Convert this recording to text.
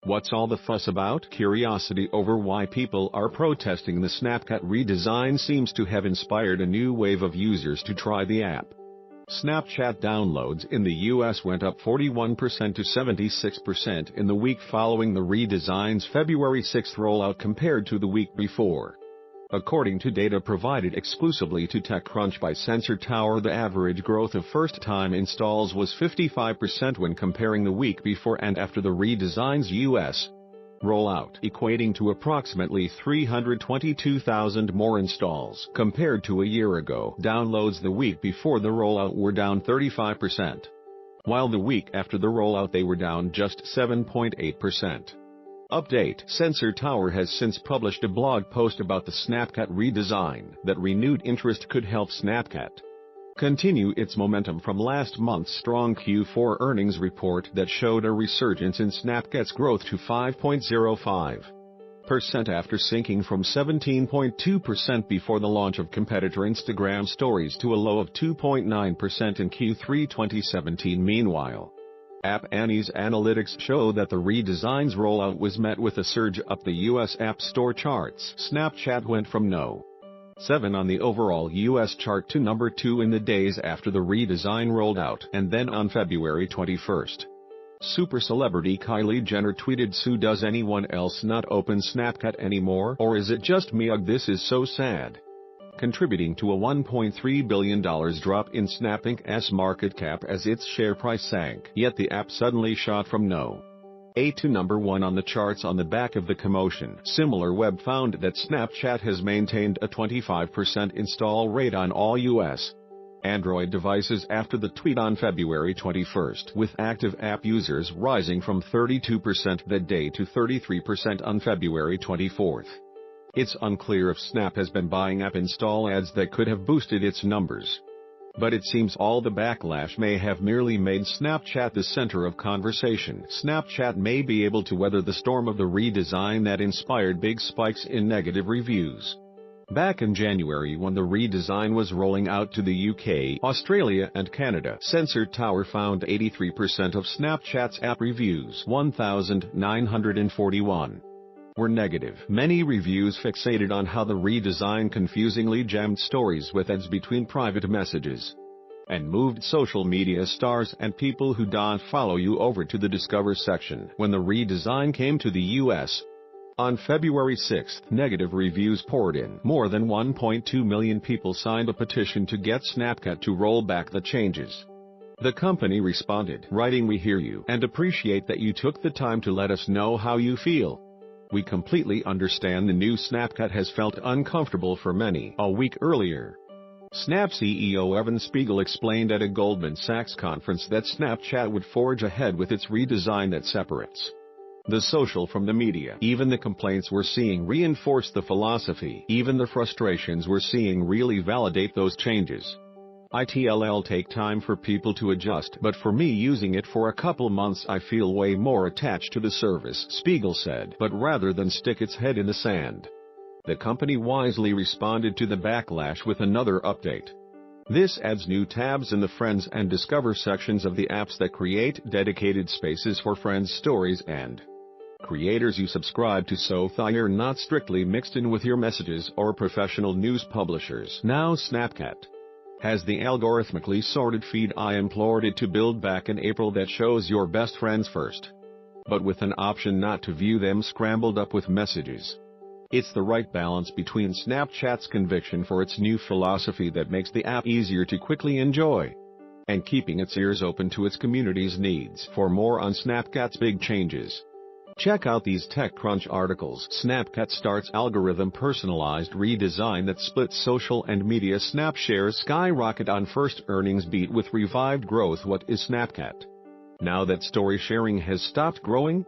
What's all the fuss about? Curiosity over why people are protesting the Snapchat redesign seems to have inspired a new wave of users to try the app. Snapchat downloads in the US went up 41% to 76% in the week following the redesign's February 6 rollout compared to the week before. According to data provided exclusively to TechCrunch by Sensor Tower, the average growth of first-time installs was 55% when comparing the week before and after the redesign's US rollout, equating to approximately 322,000 more installs compared to a year ago. Downloads the week before the rollout were down 35%, while the week after the rollout they were down just 7.8%. Update: Sensor Tower has since published a blog post about the Snapchat redesign that renewed interest could help Snapchat continue its momentum from last month's strong Q4 earnings report that showed a resurgence in Snapchat's growth to 5.05% after sinking from 17.2% before the launch of competitor Instagram Stories to a low of 2.9% in Q3 2017. Meanwhile, App Annie's analytics show that the redesign's rollout was met with a surge up the U.S. App Store charts. Snapchat went from No. 7 on the overall U.S. chart to number 2 in the days after the redesign rolled out, and then on February 21st. Super celebrity Kylie Jenner tweeted, "So does anyone else not open Snapchat anymore? Or is it just me? Ugh, this is so sad," contributing to a $1.3 billion drop in Snap Inc.'s market cap as its share price sank. Yet the app suddenly shot from No. 8 to number 1 on the charts on the back of the commotion. SimilarWeb found that Snapchat has maintained a 25% install rate on all U.S. Android devices after the tweet on February 21st, with active app users rising from 32% that day to 33% on February 24th. It's unclear if Snap has been buying app install ads that could have boosted its numbers, but it seems all the backlash may have merely made Snapchat the center of conversation. Snapchat may be able to weather the storm of the redesign that inspired big spikes in negative reviews back in January when the redesign was rolling out to the UK, Australia and Canada. Sensor Tower found 83% of Snapchat's app reviews, 1,941, were negative. Many reviews fixated on how the redesign confusingly jammed stories with ads between private messages and moved social media stars and people who don't follow you over to the Discover section. When the redesign came to the US on February 6, negative reviews poured in. More than 1.2 million people signed a petition to get Snapchat to roll back the changes. The company responded, writing, "We hear you and appreciate that you took the time to let us know how you feel. We completely understand the new Snapchat has felt uncomfortable for many." A week earlier, Snap CEO Evan Spiegel explained at a Goldman Sachs conference that Snapchat would forge ahead with its redesign that separates the social from the media. Even the complaints we're seeing reinforce the philosophy. Even the frustrations we're seeing really validate those changes. It'll take time for people to adjust, but for me, using it for a couple months, I feel way more attached to the service, Spiegel said. But rather than stick its head in the sand, the company wisely responded to the backlash with another update. This adds new tabs in the Friends and Discover sections of the apps that create dedicated spaces for Friends stories and creators you subscribe to, so they're not strictly mixed in with your messages or professional news publishers. Now Snapchat has the algorithmically sorted feed I implored it to build back in April that shows your best friends first, but with an option not to view them scrambled up with messages. It's the right balance between Snapchat's conviction for its new philosophy that makes the app easier to quickly enjoy, and keeping its ears open to its community's needs. For more on Snapchat's big changes, check out these TechCrunch articles. Snapchat starts algorithm personalized redesign that splits social and media. Snap shares skyrocket on first earnings beat with revived growth. What is Snapchat now that story sharing has stopped growing?